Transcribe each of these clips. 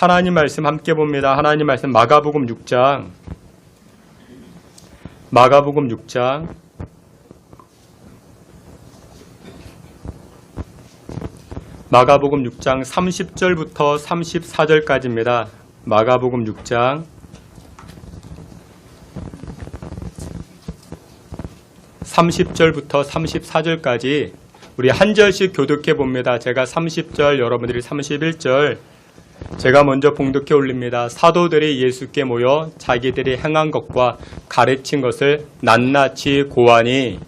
하나님 말씀 함께 봅니다. 하나님 말씀 마가복음 6장. 마가복음 6장. 마가복음 6장 30절부터 34절까지입니다. 마가복음 6장 30절부터 34절까지 우리 한 절씩 교독해 봅니다. 제가 30절, 여러분들이 31절, 제가 먼저 봉독해 올립니다. 사도들이 예수께 모여 자기들이 행한 것과 가르친 것을 낱낱이 고하니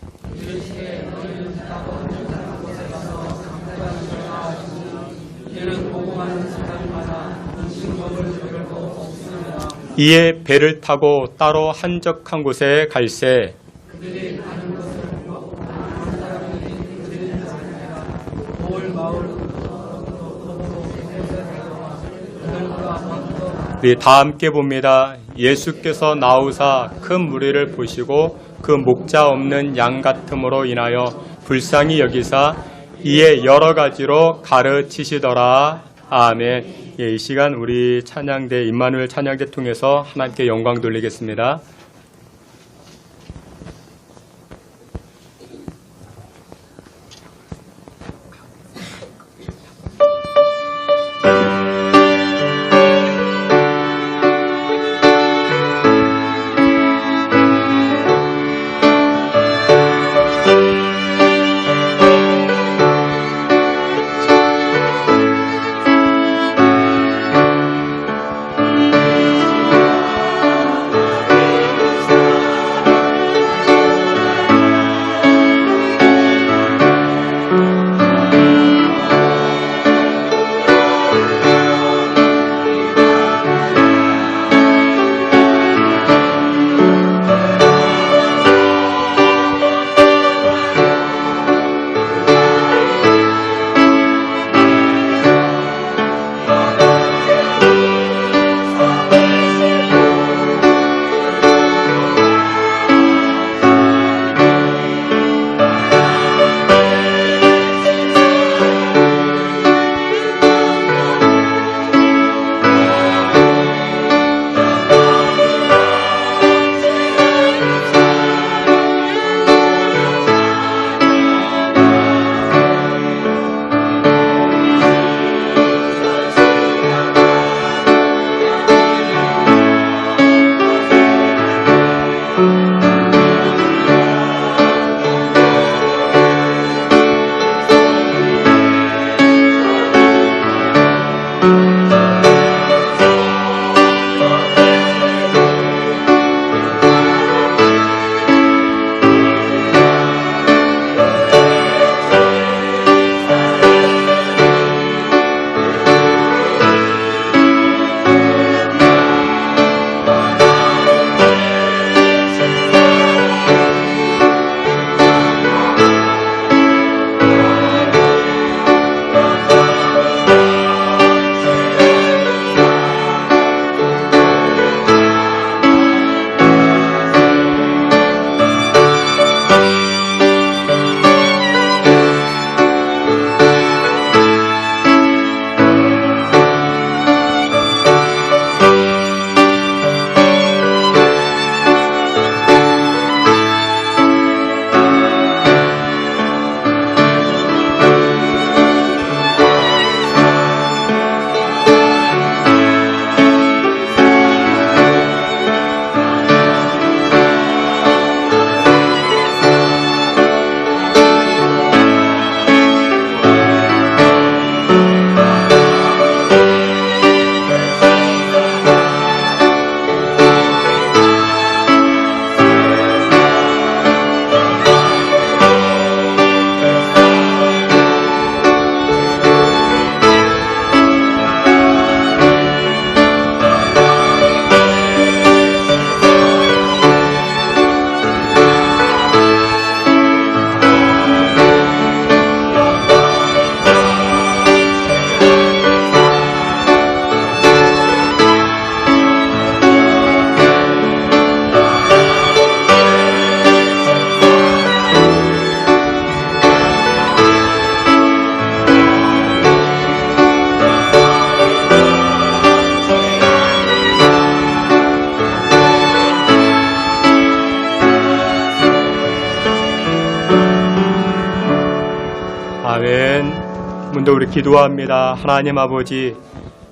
이에 배를 타고 따로 한적한 곳에 갈새 우리 다 함께 봅니다. 예수께서 나오사 큰 무리를 보시고 그 목자 없는 양 같음으로 인하여 불쌍히 여기사 이에 여러 가지로 가르치시더라. 아멘. 예, 이 시간 우리 찬양대 임마누엘 찬양대 통해서 하나님께 영광 돌리겠습니다. 오늘도 우리 기도합니다. 하나님 아버지,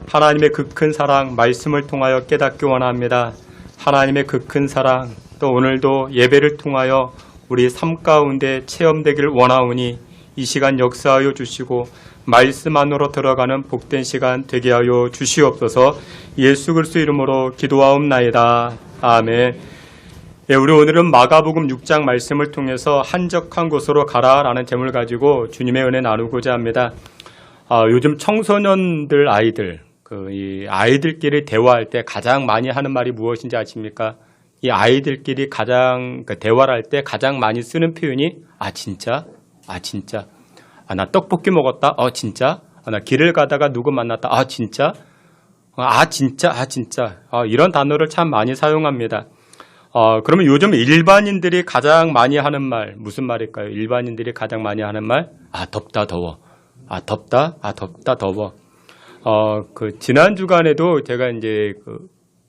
하나님의 그 큰 사랑 말씀을 통하여 깨닫기 원합니다. 하나님의 그 큰 사랑 또 오늘도 예배를 통하여 우리 삶 가운데 체험되길 원하오니 이 시간 역사하여 주시고 말씀 안으로 들어가는 복된 시간 되게 하여 주시옵소서. 예수 그리스도 이름으로 기도하옵나이다. 아멘. 예, 우리 오늘은 마가복음 6장 말씀을 통해서 한적한 곳으로 가라라는 제목을 가지고 주님의 은혜 나누고자 합니다. 요즘 청소년들 아이들, 이 아이들끼리 대화할 때 가장 많이 하는 말이 무엇인지 아십니까? 이 아이들끼리 가장 대화를 할 때 가장 많이 쓰는 표현이 진짜? 진짜? 나 떡볶이 먹었다? 진짜? 나 길을 가다가 누구 만났다? 진짜? 진짜? 이런 단어를 참 많이 사용합니다. 그러면 요즘 일반인들이 가장 많이 하는 말, 무슨 말일까요? 일반인들이 가장 많이 하는 말? 덥다, 더워. 덥다, 더워. 지난 주간에도 제가 이제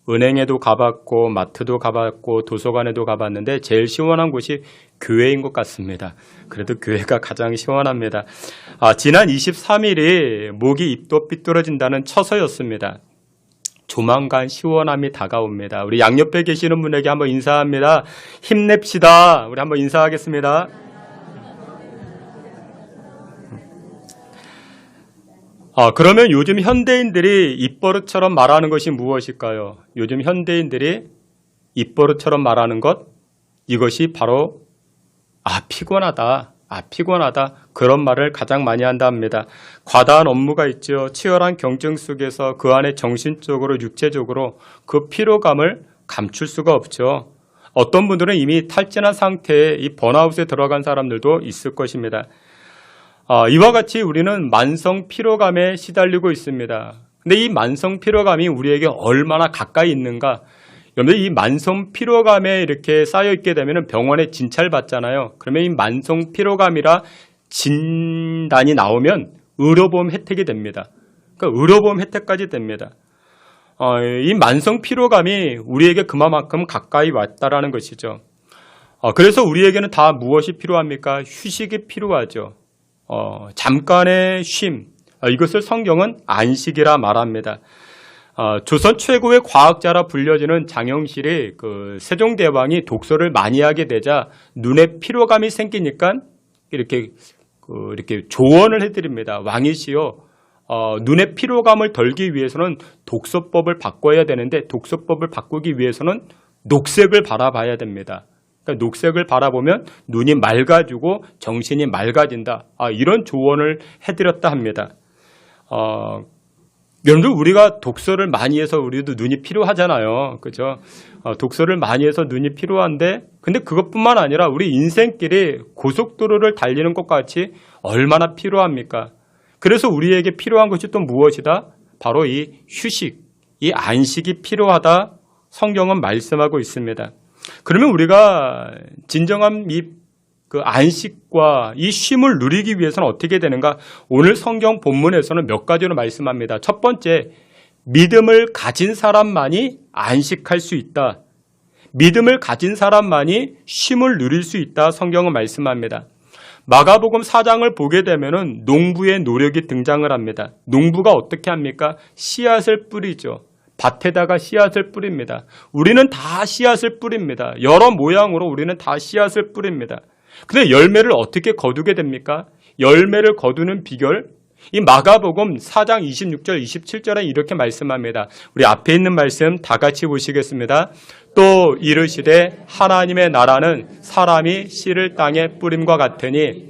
은행에도 가봤고, 마트도 가봤고, 도서관에도 가봤는데, 제일 시원한 곳이 교회인 것 같습니다. 그래도 교회가 가장 시원합니다. 지난 23일이 목이 입도 삐뚤어진다는 처서였습니다. 조만간 시원함이 다가옵니다. 우리 양옆에 계시는 분에게 한번 인사합니다. 힘냅시다. 우리 한번 인사하겠습니다. 그러면 요즘 현대인들이 입버릇처럼 말하는 것이 무엇일까요? 요즘 현대인들이 입버릇처럼 말하는 것, 이것이 바로 피곤하다. 피곤하다. 그런 말을 가장 많이 한다 합니다. 과다한 업무가 있죠. 치열한 경쟁 속에서 그 안에 정신적으로 육체적으로 그 피로감을 감출 수가 없죠. 어떤 분들은 이미 탈진한 상태에 이 번아웃에 들어간 사람들도 있을 것입니다. 이와 같이 우리는 만성 피로감에 시달리고 있습니다. 근데 이 만성 피로감이 우리에게 얼마나 가까이 있는가? 여러분, 이 만성 피로감에 이렇게 쌓여 있게 되면 병원에 진찰 받잖아요. 그러면 이 만성 피로감이라 진단이 나오면 의료보험 혜택이 됩니다. 그러니까 의료보험 혜택까지 됩니다. 이 만성 피로감이 우리에게 그만큼 가까이 왔다라는 것이죠. 그래서 우리에게는 다 무엇이 필요합니까? 휴식이 필요하죠. 잠깐의 쉼, 이것을 성경은 안식이라 말합니다. 조선 최고의 과학자라 불려지는 장영실이 세종대왕이 독서를 많이 하게 되자 눈에 피로감이 생기니까 이렇게 조언을 해드립니다. 왕이시여, 눈에 피로감을 덜기 위해서는 독서법을 바꿔야 되는데 독서법을 바꾸기 위해서는 녹색을 바라봐야 됩니다. 그러니까 녹색을 바라보면 눈이 맑아지고 정신이 맑아진다. 이런 조언을 해드렸다 합니다. 여러분들, 우리가 독서를 많이 해서 우리도 눈이 필요하잖아요. 그죠? 독서를 많이 해서 눈이 필요한데, 근데 그것뿐만 아니라 우리 인생길이 고속도로를 달리는 것 같이 얼마나 필요합니까? 그래서 우리에게 필요한 것이 또 무엇이다? 바로 이 휴식, 이 안식이 필요하다. 성경은 말씀하고 있습니다. 그러면 우리가 진정한 그 안식과 이 쉼을 누리기 위해서는 어떻게 되는가? 오늘 성경 본문에서는 몇 가지로 말씀합니다. 첫 번째, 믿음을 가진 사람만이 안식할 수 있다. 믿음을 가진 사람만이 쉼을 누릴 수 있다. 성경은 말씀합니다. 마가복음 4장을 보게 되면은 농부의 노력이 등장을 합니다. 농부가 어떻게 합니까? 씨앗을 뿌리죠. 밭에다가 씨앗을 뿌립니다. 우리는 다 씨앗을 뿌립니다. 여러 모양으로 우리는 다 씨앗을 뿌립니다. 근데 열매를 어떻게 거두게 됩니까? 열매를 거두는 비결, 이 마가복음 4장 26절, 27절에 이렇게 말씀합니다. 우리 앞에 있는 말씀 다 같이 보시겠습니다. 또 이르시되 하나님의 나라는 사람이 씨를 땅에 뿌림과 같으니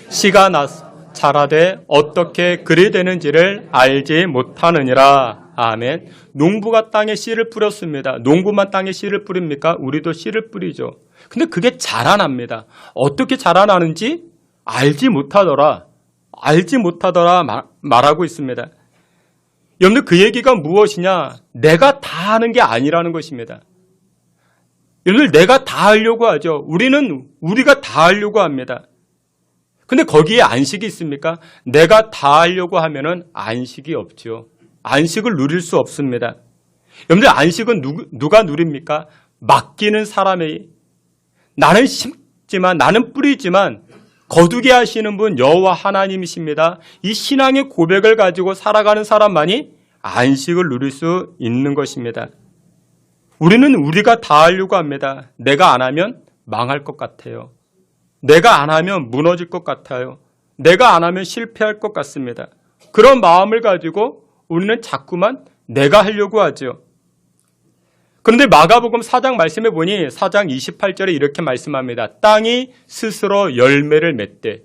씨가 자라되 어떻게 그리 되는지를 알지 못하느니라. 아멘. 농부가 땅에 씨를 뿌렸습니다. 농부만 땅에 씨를 뿌립니까? 우리도 씨를 뿌리죠. 근데 그게 자라납니다. 어떻게 자라나는지 알지 못하더라 말하고 있습니다. 여러분들, 그 얘기가 무엇이냐? 내가 다 하는 게 아니라는 것입니다. 여러분들, 내가 다 하려고 하죠. 우리가 다 하려고 합니다. 근데 거기에 안식이 있습니까? 내가 다 하려고 하면은 안식이 없죠. 안식을 누릴 수 없습니다. 여러분들, 안식은 누가 누립니까? 맡기는 사람이. 나는 심지만, 나는 뿌리지만 거두게 하시는 분 여호와 하나님이십니다. 이 신앙의 고백을 가지고 살아가는 사람만이 안식을 누릴 수 있는 것입니다. 우리는 우리가 다 하려고 합니다. 내가 안 하면 망할 것 같아요. 내가 안 하면 무너질 것 같아요. 내가 안 하면 실패할 것 같습니다. 그런 마음을 가지고 우리는 자꾸만 내가 하려고 하죠. 그런데 마가복음 4장 말씀해 보니 4장 28절에 이렇게 말씀합니다. 땅이 스스로 열매를 맺되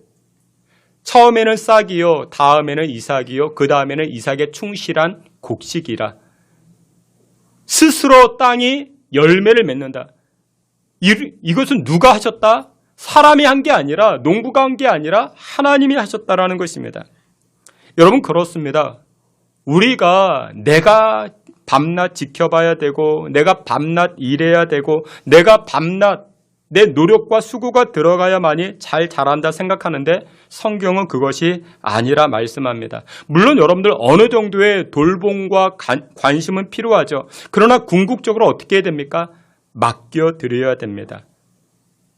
처음에는 싹이요 다음에는 이삭이요 그 다음에는 이삭의 충실한 곡식이라. 스스로 땅이 열매를 맺는다. 이것은 누가 하셨다? 사람이 한 게 아니라 농부가 한 게 아니라 하나님이 하셨다라는 것입니다. 여러분 그렇습니다. 우리가 내가 밤낮 지켜봐야 되고 내가 밤낮 일해야 되고 내가 밤낮 내 노력과 수고가 들어가야만이 잘 자란다 생각하는데 성경은 그것이 아니라 말씀합니다. 물론 여러분들 어느 정도의 돌봄과 관심은 필요하죠. 그러나 궁극적으로 어떻게 해야 됩니까? 맡겨드려야 됩니다.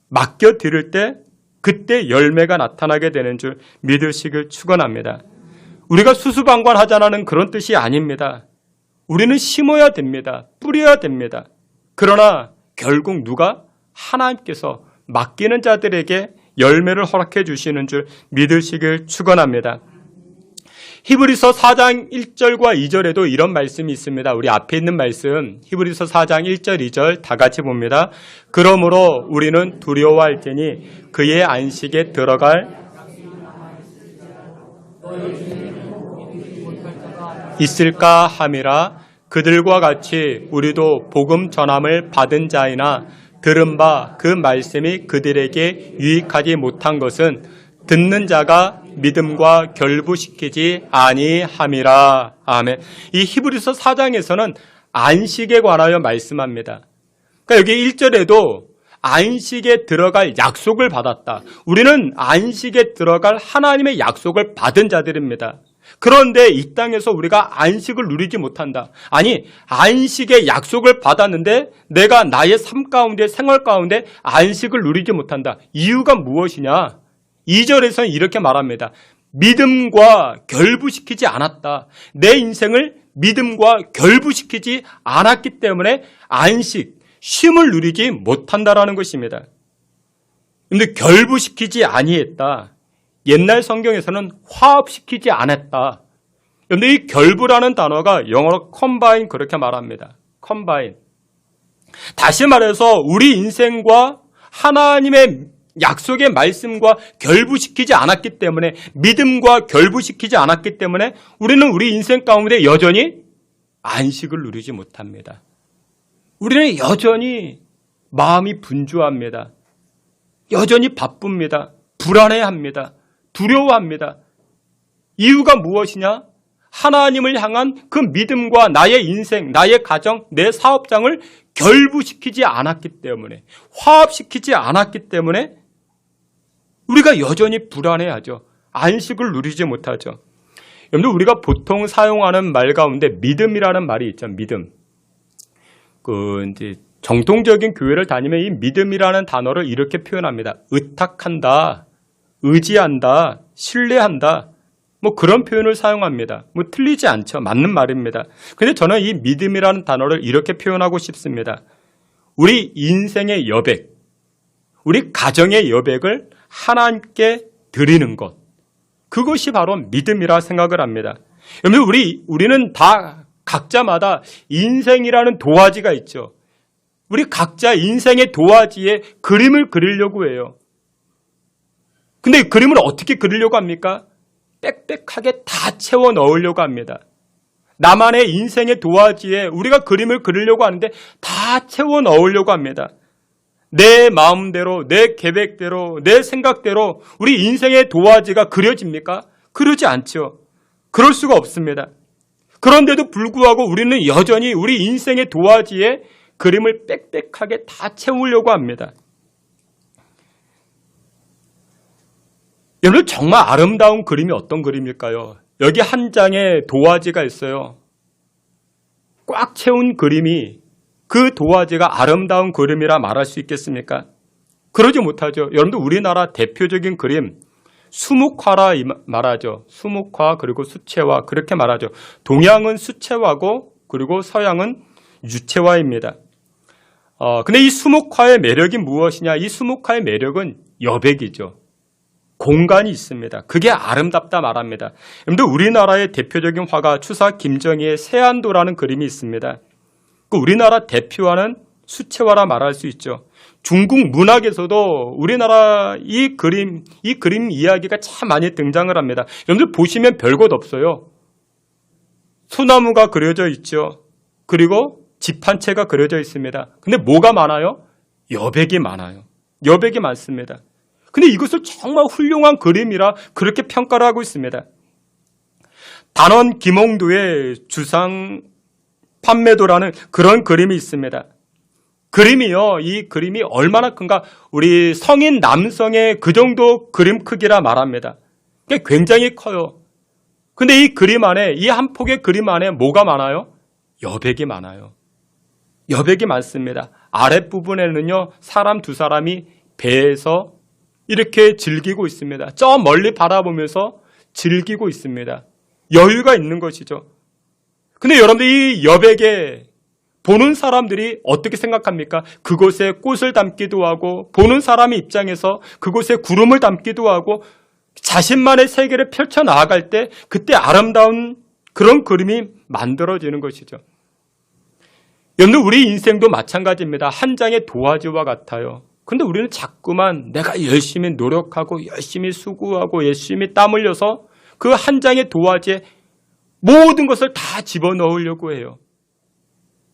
맡겨드릴 때 그때 열매가 나타나게 되는 줄 믿으시길 축원합니다. 우리가 수수방관하자는 그런 뜻이 아닙니다. 우리는 심어야 됩니다. 뿌려야 됩니다. 그러나 결국 누가? 하나님께서 맡기는 자들에게 열매를 허락해 주시는 줄 믿으시길 축원합니다. 히브리서 4장 1절과 2절에도 이런 말씀이 있습니다. 우리 앞에 있는 말씀 히브리서 4장 1절 2절 다 같이 봅니다. 그러므로 우리는 두려워할 테니 그의 안식에 들어갈 있을까 함이라. 그들과 같이 우리도 복음 전함을 받은 자이나 들은 바 그 말씀이 그들에게 유익하지 못한 것은 듣는 자가 믿음과 결부시키지 아니함이라. 아멘. 이 히브리서 4장에서는 안식에 관하여 말씀합니다. 그러니까 여기 1절에도 안식에 들어갈 약속을 받았다. 우리는 안식에 들어갈 하나님의 약속을 받은 자들입니다. 그런데 이 땅에서 우리가 안식을 누리지 못한다. 아니, 안식의 약속을 받았는데 내가 나의 삶 가운데, 생활 가운데 안식을 누리지 못한다. 이유가 무엇이냐? 2절에서는 이렇게 말합니다. 믿음과 결부시키지 않았다. 내 인생을 믿음과 결부시키지 않았기 때문에 안식, 쉼을 누리지 못한다라는 것입니다. 그런데 결부시키지 아니했다. 옛날 성경에서는 화합시키지 않았다. 그런데 이 결부라는 단어가 영어로 combine 그렇게 말합니다. combine. 다시 말해서 우리 인생과 하나님의 약속의 말씀과 결부시키지 않았기 때문에 믿음과 결부시키지 않았기 때문에 우리는 우리 인생 가운데 여전히 안식을 누리지 못합니다. 우리는 여전히 마음이 분주합니다. 여전히 바쁩니다. 불안해합니다. 두려워합니다. 이유가 무엇이냐? 하나님을 향한 그 믿음과 나의 인생, 나의 가정, 내 사업장을 결부시키지 않았기 때문에, 화합시키지 않았기 때문에 우리가 여전히 불안해하죠. 안식을 누리지 못하죠. 여러분들 우리가 보통 사용하는 말 가운데 믿음이라는 말이 있죠. 믿음. 이제 정통적인 교회를 다니면 이 믿음이라는 단어를 이렇게 표현합니다. 의탁한다, 의지한다, 신뢰한다. 뭐 그런 표현을 사용합니다. 뭐 틀리지 않죠. 맞는 말입니다. 근데 저는 이 믿음이라는 단어를 이렇게 표현하고 싶습니다. 우리 인생의 여백, 우리 가정의 여백을 하나님께 드리는 것. 그것이 바로 믿음이라 생각을 합니다. 여러분 우리는 다 각자마다 인생이라는 도화지가 있죠. 우리 각자 인생의 도화지에 그림을 그리려고 해요. 근데 그림을 어떻게 그리려고 합니까? 빽빽하게 다 채워 넣으려고 합니다. 나만의 인생의 도화지에 우리가 그림을 그리려고 하는데 다 채워 넣으려고 합니다. 내 마음대로, 내 계획대로, 내 생각대로 우리 인생의 도화지가 그려집니까? 그러지 않죠. 그럴 수가 없습니다. 그런데도 불구하고 우리는 여전히 우리 인생의 도화지에 그림을 빽빽하게 다 채우려고 합니다. 여러분 정말 아름다운 그림이 어떤 그림일까요? 여기 한 장에 도화지가 있어요. 꽉 채운 그림이 그 도화지가 아름다운 그림이라 말할 수 있겠습니까? 그러지 못하죠. 여러분들 우리나라 대표적인 그림 수묵화라 말하죠. 수묵화 그리고 수채화 그렇게 말하죠. 동양은 수채화고 그리고 서양은 유채화입니다. 근데 이 수묵화의 매력이 무엇이냐? 이 수묵화의 매력은 여백이죠. 공간이 있습니다. 그게 아름답다 말합니다. 여러분들 우리나라의 대표적인 화가 추사 김정희의 세안도라는 그림이 있습니다. 그 우리나라 대표화는 수채화라 말할 수 있죠. 중국 문학에서도 우리나라 이 그림 이야기가 참 많이 등장을 합니다. 여러분들 보시면 별것 없어요. 소나무가 그려져 있죠. 그리고 집 한 채가 그려져 있습니다. 근데 뭐가 많아요? 여백이 많아요. 여백이 많습니다. 근데 이것을 정말 훌륭한 그림이라 그렇게 평가를 하고 있습니다. 단원 김홍도의 주상 판매도라는 그런 그림이 있습니다. 그림이요. 이 그림이 얼마나 큰가? 우리 성인 남성의 그 정도 그림 크기라 말합니다. 굉장히 커요. 근데 이 그림 안에, 이 한 폭의 그림 안에 뭐가 많아요? 여백이 많아요. 여백이 많습니다. 아랫부분에는요, 사람 두 사람이 배에서 이렇게 즐기고 있습니다. 저 멀리 바라보면서 즐기고 있습니다. 여유가 있는 것이죠. 근데 여러분들 이 여백에 보는 사람들이 어떻게 생각합니까? 그곳에 꽃을 담기도 하고 보는 사람의 입장에서 그곳에 구름을 담기도 하고 자신만의 세계를 펼쳐 나아갈 때 그때 아름다운 그런 그림이 만들어지는 것이죠. 여러분 우리 인생도 마찬가지입니다. 한 장의 도화지와 같아요. 근데 우리는 자꾸만 내가 열심히 노력하고 열심히 수고하고 열심히 땀 흘려서 그 한 장의 도화지에 모든 것을 다 집어넣으려고 해요.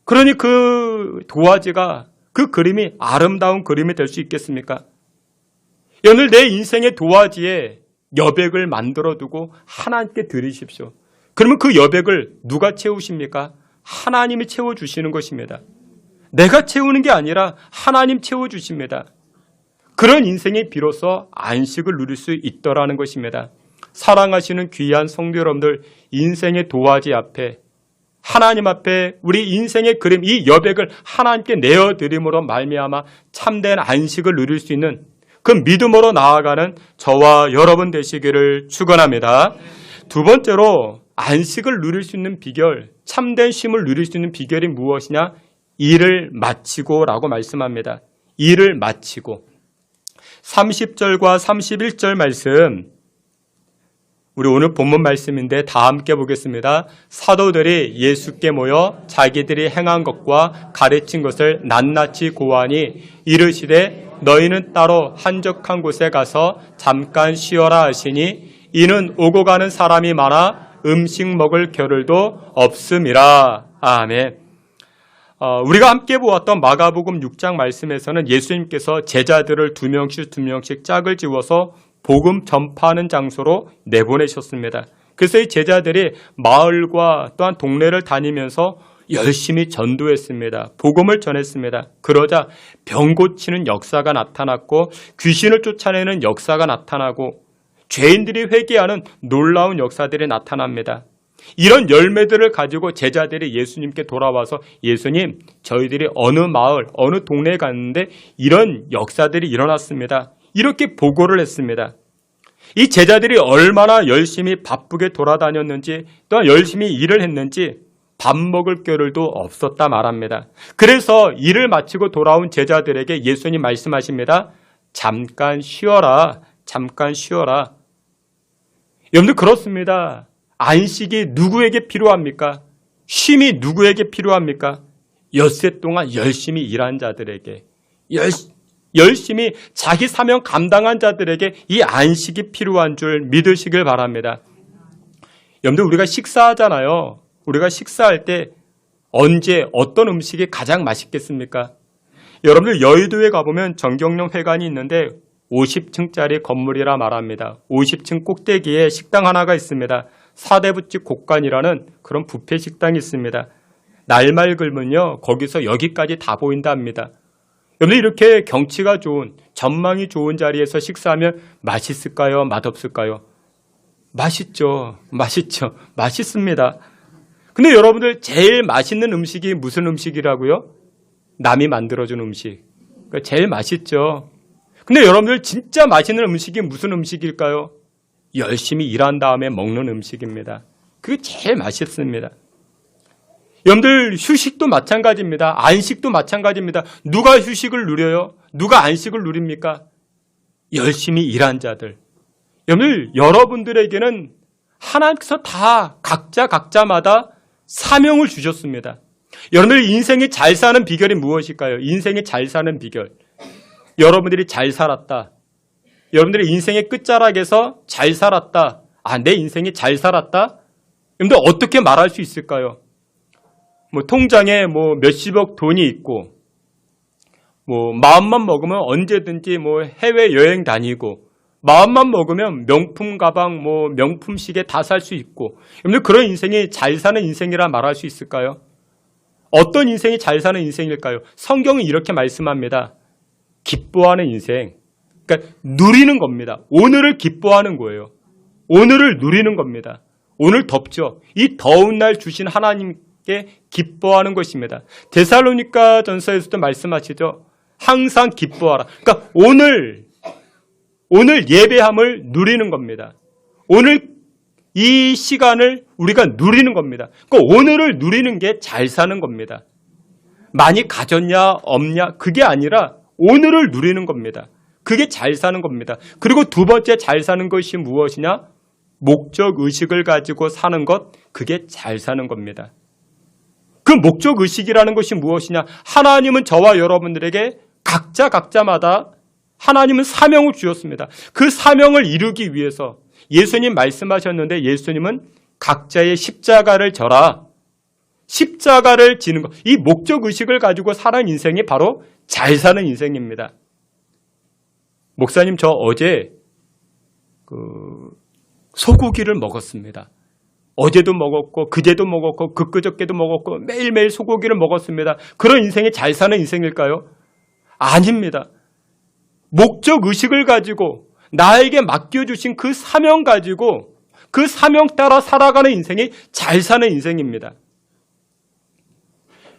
그러니 그 도화지가 그 그림이 아름다운 그림이 될 수 있겠습니까? 오늘 내 인생의 도화지에 여백을 만들어두고 하나님께 드리십시오. 그러면 그 여백을 누가 채우십니까? 하나님이 채워주시는 것입니다. 내가 채우는 게 아니라 하나님 채워주십니다. 그런 인생이 비로소 안식을 누릴 수 있더라는 것입니다. 사랑하시는 귀한 성도 여러분들, 인생의 도화지 앞에 하나님 앞에 우리 인생의 그림 이 여백을 하나님께 내어드림으로 말미암아 참된 안식을 누릴 수 있는 그 믿음으로 나아가는 저와 여러분 되시기를 축원합니다. 두 번째로 안식을 누릴 수 있는 비결, 참된 쉼을 누릴 수 있는 비결이 무엇이냐? 일을 마치고라고 말씀합니다. 일을 마치고 30절과 31절 말씀 우리 오늘 본문 말씀인데 다 함께 보겠습니다. 사도들이 예수께 모여 자기들이 행한 것과 가르친 것을 낱낱이 고하니 이르시되 너희는 따로 한적한 곳에 가서 잠깐 쉬어라 하시니 이는 오고 가는 사람이 많아 음식 먹을 겨를도 없음이라. 아멘. 우리가 함께 보았던 마가복음 6장 말씀에서는 예수님께서 제자들을 두 명씩 짝을 지워서 복음 전파하는 장소로 내보내셨습니다. 그래서 이 제자들이 마을과 또한 동네를 다니면서 열심히 전도했습니다. 복음을 전했습니다. 그러자 병 고치는 역사가 나타났고 귀신을 쫓아내는 역사가 나타나고 죄인들이 회개하는 놀라운 역사들이 나타납니다. 이런 열매들을 가지고 제자들이 예수님께 돌아와서 예수님, 저희들이 어느 마을, 어느 동네에 갔는데 이런 역사들이 일어났습니다. 이렇게 보고를 했습니다. 이 제자들이 얼마나 열심히 바쁘게 돌아다녔는지 또한 열심히 일을 했는지 밥 먹을 겨를도 없었다 말합니다. 그래서 일을 마치고 돌아온 제자들에게 예수님 말씀하십니다. 잠깐 쉬어라. 잠깐 쉬어라. 여러분들 그렇습니다. 안식이 누구에게 필요합니까? 쉼이 누구에게 필요합니까? 엿새 동안 열심히 일한 자들에게, 열심히 자기 사명 감당한 자들에게 이 안식이 필요한 줄 믿으시길 바랍니다. 여러분들 우리가 식사하잖아요. 우리가 식사할 때 언제 어떤 음식이 가장 맛있겠습니까? 여러분들 여의도에 가보면 정경련 회관이 있는데 50층짜리 건물이라 말합니다. 50층 꼭대기에 식당 하나가 있습니다. 사대부집 곡간이라는 그런 뷔페 식당이 있습니다. 날말 글면요 거기서 여기까지 다 보인다 합니다. 여러분 이렇게 경치가 좋은 전망이 좋은 자리에서 식사하면 맛있을까요? 맛없을까요? 맛있죠. 맛있습니다. 근데 여러분들 제일 맛있는 음식이 무슨 음식이라고요? 남이 만들어준 음식. 그러니까 제일 맛있죠. 근데 여러분들 진짜 맛있는 음식이 무슨 음식일까요? 열심히 일한 다음에 먹는 음식입니다. 그게 제일 맛있습니다. 여러분들 휴식도 마찬가지입니다. 안식도 마찬가지입니다. 누가 휴식을 누려요? 누가 안식을 누립니까? 열심히 일한 자들. 여러분들에게는 하나님께서 다 각자마다 사명을 주셨습니다. 여러분들 인생이 잘 사는 비결이 무엇일까요? 인생이 잘 사는 비결. 여러분들이 잘 살았다. 여러분들의 인생의 끝자락에서 잘 살았다. 내 인생이 잘 살았다? 여러분들 어떻게 말할 수 있을까요? 통장에 몇십억 돈이 있고, 마음만 먹으면 언제든지 해외여행 다니고, 마음만 먹으면 명품 가방, 명품 시계 다 살 수 있고, 여러분들 그런 인생이 잘 사는 인생이라 말할 수 있을까요? 어떤 인생이 잘 사는 인생일까요? 성경은 이렇게 말씀합니다. 기뻐하는 인생. 그러니까 누리는 겁니다. 오늘을 기뻐하는 거예요. 오늘을 누리는 겁니다. 오늘 덥죠? 이 더운 날 주신 하나님께 기뻐하는 것입니다. 데살로니가 전서에서도 말씀하시죠. 항상 기뻐하라. 그러니까 오늘 예배함을 누리는 겁니다. 오늘 이 시간을 우리가 누리는 겁니다. 그러니까 오늘을 누리는 게 잘 사는 겁니다. 많이 가졌냐 없냐 그게 아니라 오늘을 누리는 겁니다. 그게 잘 사는 겁니다. 그리고 두 번째 잘 사는 것이 무엇이냐? 목적 의식을 가지고 사는 것, 그게 잘 사는 겁니다. 그 목적 의식이라는 것이 무엇이냐? 하나님은 저와 여러분들에게 각자마다 하나님은 사명을 주셨습니다. 그 사명을 이루기 위해서 예수님 말씀하셨는데 예수님은 각자의 십자가를 져라. 십자가를 지는 것. 이 목적 의식을 가지고 사는 인생이 바로 잘 사는 인생입니다. 목사님, 저 어제 소고기를 먹었습니다. 어제도 먹었고 그제도 먹었고 그저께도 먹었고 매일매일 소고기를 먹었습니다. 그런 인생이 잘 사는 인생일까요? 아닙니다. 목적 의식을 가지고 나에게 맡겨주신 그 사명 가지고 그 사명 따라 살아가는 인생이 잘 사는 인생입니다.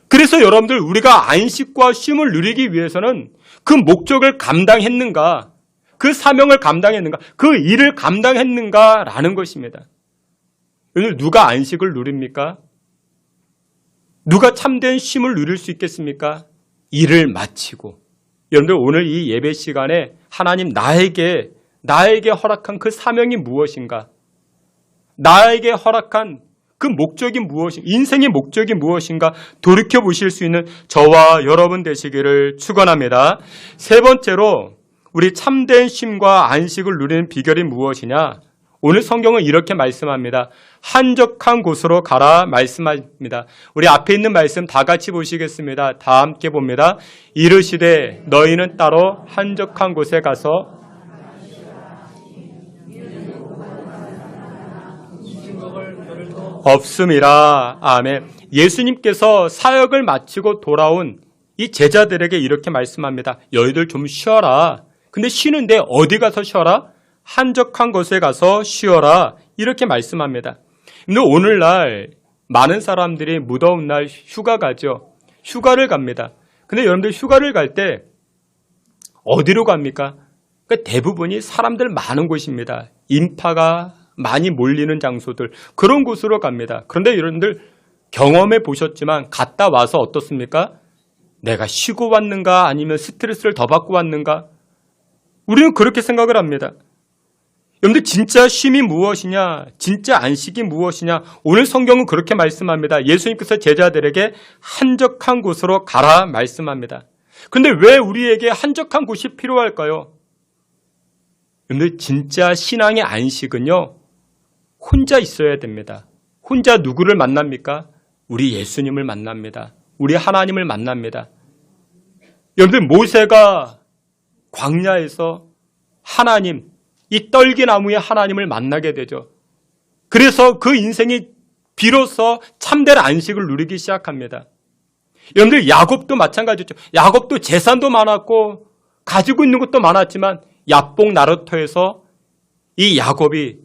그래서 여러분들 우리가 안식과 쉼을 누리기 위해서는 그 목적을 감당했는가, 그 사명을 감당했는가, 그 일을 감당했는가라는 것입니다. 오늘 누가 안식을 누립니까? 누가 참된 쉼을 누릴 수 있겠습니까? 일을 마치고. 여러분들 오늘 이 예배 시간에 하나님 나에게 허락한 그 사명이 무엇인가? 나에게 허락한 그 목적이 무엇인가? 인생의 목적이 무엇인가? 돌이켜보실 수 있는 저와 여러분 되시기를 축원합니다. 세 번째로 우리 참된 쉼과 안식을 누리는 비결이 무엇이냐? 오늘 성경은 이렇게 말씀합니다. 한적한 곳으로 가라 말씀합니다. 우리 앞에 있는 말씀 다 같이 보시겠습니다. 다 함께 봅니다. 이르시되 너희는 따로 한적한 곳에 가서 없음이라. 아멘. 예수님께서 사역을 마치고 돌아온 이 제자들에게 이렇게 말씀합니다. 너희들 좀 쉬어라. 근데 쉬는데 어디 가서 쉬어라? 한적한 곳에 가서 쉬어라. 이렇게 말씀합니다. 근데 오늘날 많은 사람들이 무더운 날 휴가 가죠. 휴가를 갑니다. 근데 여러분들 휴가를 갈 때 어디로 갑니까? 그러니까 대부분이 사람들 많은 곳입니다. 인파가 많이 몰리는 장소들, 그런 곳으로 갑니다. 그런데 여러분들 경험해 보셨지만 갔다 와서 어떻습니까? 내가 쉬고 왔는가 아니면 스트레스를 더 받고 왔는가? 우리는 그렇게 생각을 합니다. 여러분들 진짜 쉼이 무엇이냐? 진짜 안식이 무엇이냐? 오늘 성경은 그렇게 말씀합니다. 예수님께서 제자들에게 한적한 곳으로 가라 말씀합니다. 그런데 왜 우리에게 한적한 곳이 필요할까요? 여러분들 진짜 신앙의 안식은요, 혼자 있어야 됩니다. 혼자 누구를 만납니까? 우리 예수님을 만납니다. 우리 하나님을 만납니다. 여러분들 모세가 광야에서 하나님, 이 떨기나무의 하나님을 만나게 되죠. 그래서 그 인생이 비로소 참된 안식을 누리기 시작합니다. 여러분들 야곱도 마찬가지죠. 야곱도 재산도 많았고 가지고 있는 것도 많았지만 야복 나루터에서 이 야곱이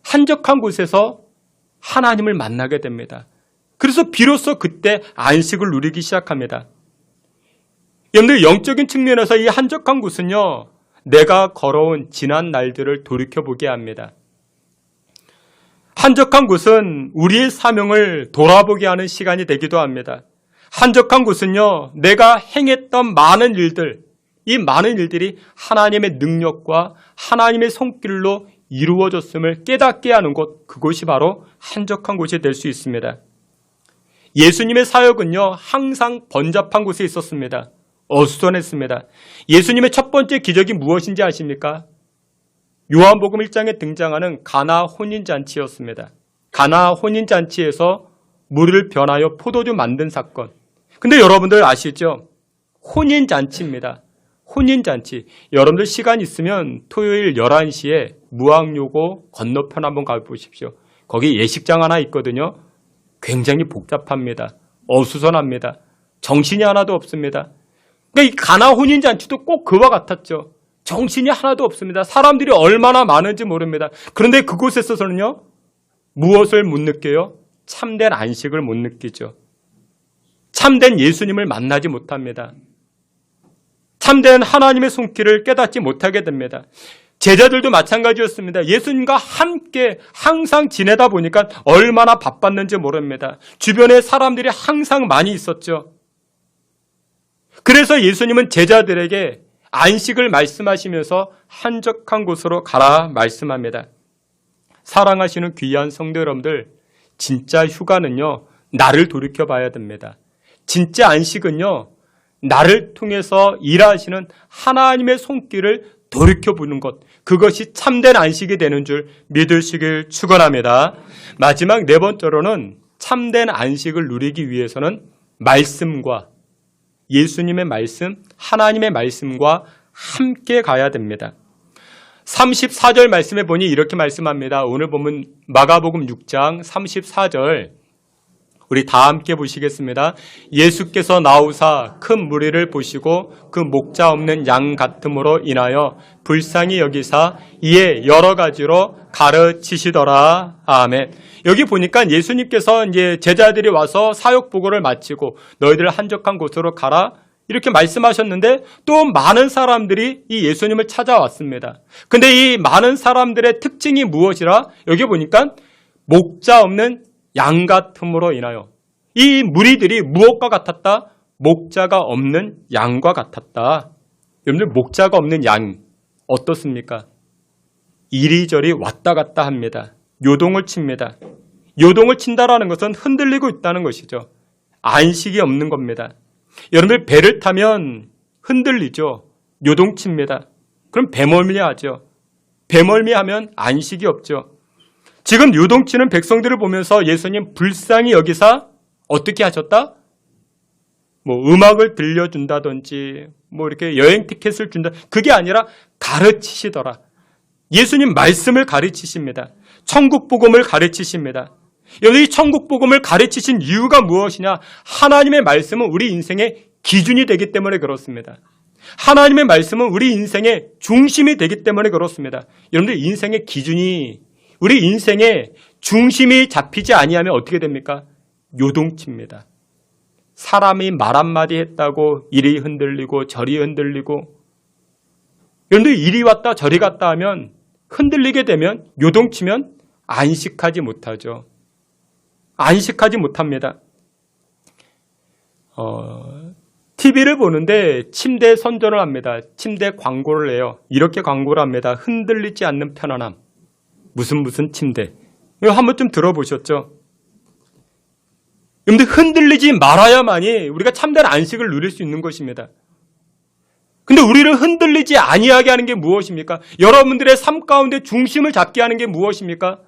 한적한 곳에서 하나님을 만나게 됩니다. 그래서 비로소 그때 안식을 누리기 시작합니다. 여러분들 영적인 측면에서 이 한적한 곳은요, 내가 걸어온 지난 날들을 돌이켜보게 합니다. 한적한 곳은 우리의 사명을 돌아보게 하는 시간이 되기도 합니다. 한적한 곳은요, 내가 행했던 많은 일들, 이 많은 일들이 하나님의 능력과 하나님의 손길로 이루어졌음을 깨닫게 하는 곳, 그곳이 바로 한적한 곳이 될 수 있습니다. 예수님의 사역은요, 항상 번잡한 곳에 있었습니다. 어수선했습니다. 예수님의 첫 번째 기적이 무엇인지 아십니까? 요한복음 1장에 등장하는 가나 혼인잔치였습니다. 가나 혼인잔치에서 물을 변하여 포도주 만든 사건. 근데 여러분들 아시죠? 혼인잔치입니다. 혼인잔치. 여러분들 시간 있으면 토요일 11시에 무학요고 건너편 한번 가보십시오. 거기 예식장 하나 있거든요. 굉장히 복잡합니다. 어수선합니다. 정신이 하나도 없습니다. 그러니까 이 가나 혼인잔치도 꼭 그와 같았죠. 정신이 하나도 없습니다. 사람들이 얼마나 많은지 모릅니다. 그런데 그곳에서는요, 무엇을 못 느껴요? 참된 안식을 못 느끼죠. 참된 예수님을 만나지 못합니다. 참된 하나님의 손길을 깨닫지 못하게 됩니다. 제자들도 마찬가지였습니다. 예수님과 함께 항상 지내다 보니까 얼마나 바빴는지 모릅니다. 주변에 사람들이 항상 많이 있었죠. 그래서 예수님은 제자들에게 안식을 말씀하시면서 한적한 곳으로 가라 말씀합니다. 사랑하시는 귀한 성도 여러분들, 진짜 휴가는요, 나를 돌이켜봐야 됩니다. 진짜 안식은요, 나를 통해서 일하시는 하나님의 손길을 돌이켜보는 것, 그것이 참된 안식이 되는 줄 믿으시길 축원합니다. 마지막 네 번째로는 참된 안식을 누리기 위해서는 말씀과 예수님의 말씀, 하나님의 말씀과 함께 가야 됩니다. 34절 말씀에 보니 이렇게 말씀합니다. 오늘 보면 마가복음 6장 34절 우리 다 함께 보시겠습니다. 예수께서 나오사 큰 무리를 보시고 그 목자 없는 양 같음으로 인하여 불쌍히 여기사 이에 여러 가지로 가르치시더라. 아멘. 여기 보니까 예수님께서 이제 제자들이 와서 사역 보고를 마치고 너희들 한적한 곳으로 가라 이렇게 말씀하셨는데 또 많은 사람들이 이 예수님을 찾아왔습니다. 근데 이 많은 사람들의 특징이 무엇이라? 여기 보니까 목자 없는 양 같음으로 인하여 이 무리들이 무엇과 같았다? 목자가 없는 양과 같았다. 여러분들 목자가 없는 양 어떻습니까? 이리저리 왔다 갔다 합니다. 요동을 칩니다. 요동을 친다라는 것은 흔들리고 있다는 것이죠. 안식이 없는 겁니다. 여러분들 배를 타면 흔들리죠. 요동칩니다. 그럼 배멀미하죠. 배멀미하면 안식이 없죠. 지금 요동치는 백성들을 보면서 예수님 불쌍히 여기사 어떻게 하셨다? 음악을 들려준다든지 이렇게 여행 티켓을 준다. 그게 아니라 가르치시더라. 예수님 말씀을 가르치십니다. 천국 복음을 가르치십니다. 여기 천국 복음을 가르치신 이유가 무엇이냐? 하나님의 말씀은 우리 인생의 기준이 되기 때문에 그렇습니다. 하나님의 말씀은 우리 인생의 중심이 되기 때문에 그렇습니다. 여러분들 인생의 기준이 우리 인생의 중심이 잡히지 아니하면 어떻게 됩니까? 요동칩니다. 사람이 말 한마디 했다고 이리 흔들리고 저리 흔들리고 여러분들 이리 왔다 저리 갔다 하면 흔들리게 되면 요동치면 안식하지 못하죠. 안식하지 못합니다. TV를 보는데 침대 선전을 합니다. 침대 광고를 해요. 이렇게 광고를 합니다. 흔들리지 않는 편안함. 무슨 침대. 이거 한 번쯤 들어보셨죠? 근데 흔들리지 말아야만이 우리가 참된 안식을 누릴 수 있는 것입니다. 근데 우리를 흔들리지 아니하게 하는 게 무엇입니까? 여러분들의 삶 가운데 중심을 잡게 하는 게 무엇입니까?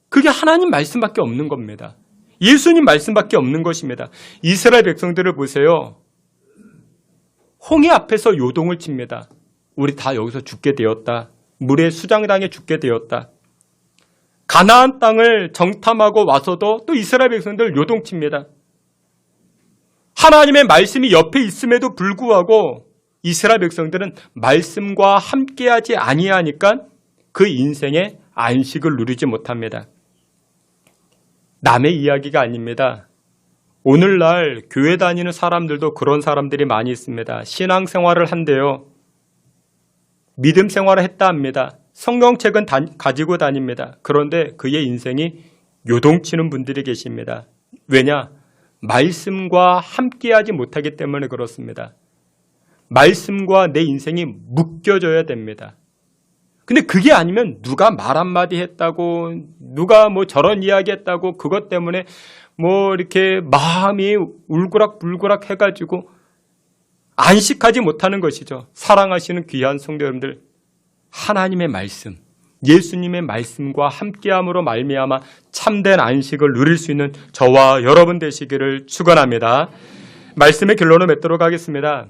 그게 하나님 말씀밖에 없는 겁니다. 예수님 말씀밖에 없는 것입니다. 이스라엘 백성들을 보세요. 홍해 앞에서 요동을 칩니다. 우리 다 여기서 죽게 되었다. 물에 수장당해 죽게 되었다. 가나안 땅을 정탐하고 와서도 또 이스라엘 백성들 요동칩니다. 하나님의 말씀이 옆에 있음에도 불구하고 이스라엘 백성들은 말씀과 함께하지 아니하니까 그 인생의 안식을 누리지 못합니다. 남의 이야기가 아닙니다. 오늘날 교회 다니는 사람들도 그런 사람들이 많이 있습니다. 신앙생활을 한대요. 믿음 생활을 했다 합니다. 성경책은 가지고 다닙니다. 그런데 그의 인생이 요동치는 분들이 계십니다. 왜냐? 말씀과 함께하지 못하기 때문에 그렇습니다. 말씀과 내 인생이 묶여져야 됩니다. 근데 그게 아니면 누가 말 한마디 했다고, 누가 뭐 저런 이야기 했다고, 그것 때문에 뭐 이렇게 마음이 울그락불그락 해가지고 안식하지 못하는 것이죠. 사랑하시는 귀한 성도 여러분들, 하나님의 말씀, 예수님의 말씀과 함께함으로 말미암아 참된 안식을 누릴 수 있는 저와 여러분 되시기를 축원합니다. 말씀의 결론을 맺도록 하겠습니다.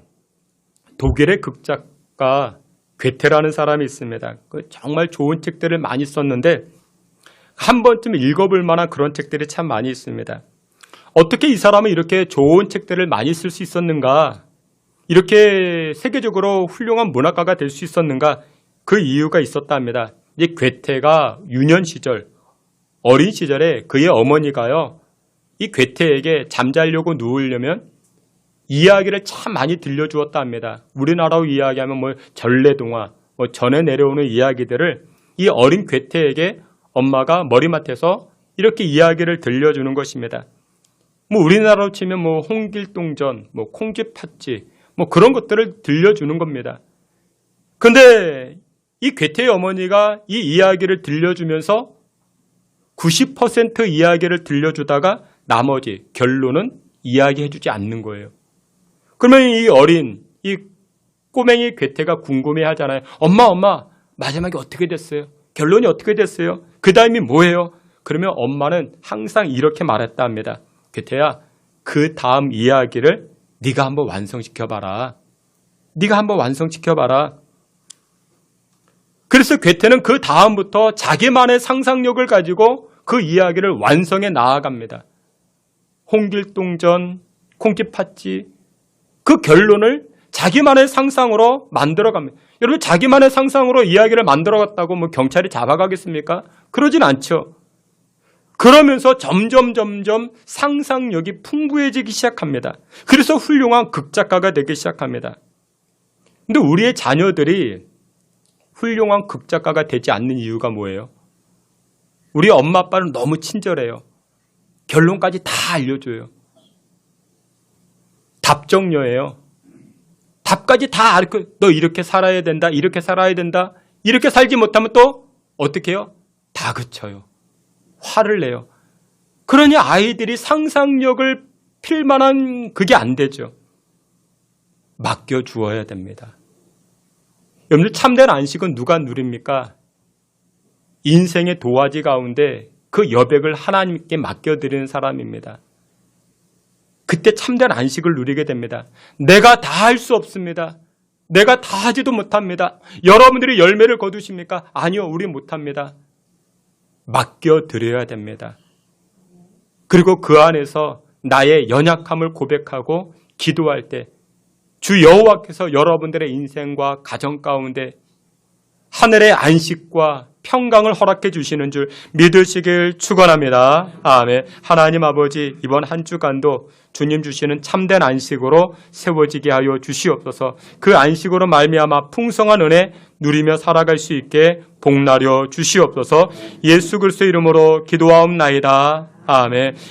독일의 극작가 괴테라는 사람이 있습니다. 정말 좋은 책들을 많이 썼는데 한 번쯤 읽어볼 만한 그런 책들이 참 많이 있습니다. 어떻게 이 사람은 이렇게 좋은 책들을 많이 쓸 수 있었는가? 이렇게 세계적으로 훌륭한 문학가가 될 수 있었는가? 그 이유가 있었다 합니다. 이 괴테가 유년 시절, 어린 시절에 그의 어머니가요, 이 괴테에게 잠자려고 누우려면 이야기를 참 많이 들려주었다 합니다. 우리나라로 이야기하면 뭐 전래동화, 뭐 전에 내려오는 이야기들을 이 어린 괴테에게 엄마가 머리맡에서 이렇게 이야기를 들려주는 것입니다. 뭐 우리나라로 치면 뭐 홍길동전, 뭐 콩쥐팥쥐, 뭐 그런 것들을 들려주는 겁니다. 근데 이 괴테의 어머니가 이 이야기를 들려주면서 90% 이야기를 들려주다가 나머지 결론은 이야기해주지 않는 거예요. 그러면 이 꼬맹이 괴테가 궁금해 하잖아요. 엄마, 마지막에 어떻게 됐어요? 결론이 어떻게 됐어요? 그 다음이 뭐예요? 그러면 엄마는 항상 이렇게 말했다 합니다. 괴테야, 그 다음 이야기를 네가 한번 완성시켜봐라. 네가 한번 완성시켜봐라. 그래서 괴테는 그 다음부터 자기만의 상상력을 가지고 그 이야기를 완성해 나아갑니다. 홍길동전, 콩쥐팥쥐, 그 결론을 자기만의 상상으로 만들어갑니다. 여러분, 자기만의 상상으로 이야기를 만들어갔다고 뭐 경찰이 잡아가겠습니까? 그러진 않죠. 그러면서 점점 상상력이 풍부해지기 시작합니다. 그래서 훌륭한 극작가가 되기 시작합니다. 근데 우리의 자녀들이 훌륭한 극작가가 되지 않는 이유가 뭐예요? 우리 엄마 아빠는 너무 친절해요. 결론까지 다 알려줘요. 답정녀예요. 답까지 다 알고, 너 이렇게 살아야 된다, 이렇게 살아야 된다. 이렇게 살지 못하면 또 어떻게 해요? 다그쳐요. 화를 내요. 그러니 아이들이 상상력을 필만한 그게 안 되죠. 맡겨주어야 됩니다. 여러분들, 참된 안식은 누가 누립니까? 인생의 도화지 가운데 그 여백을 하나님께 맡겨드리는 사람입니다. 그때 참된 안식을 누리게 됩니다. 내가 다 할 수 없습니다. 내가 다 하지도 못합니다. 여러분들이 열매를 거두십니까? 아니요, 우리 못합니다. 맡겨드려야 됩니다. 그리고 그 안에서 나의 연약함을 고백하고 기도할 때 주 여호와께서 여러분들의 인생과 가정 가운데 하늘의 안식과 평강을 허락해 주시는 줄 믿으시길 축원합니다. 아멘. 하나님 아버지, 이번 한 주간도 주님 주시는 참된 안식으로 세워지게 하여 주시옵소서. 그 안식으로 말미암아 풍성한 은혜 누리며 살아갈 수 있게 복나려 주시옵소서. 예수 그리스도 이름으로 기도하옵나이다. 아멘.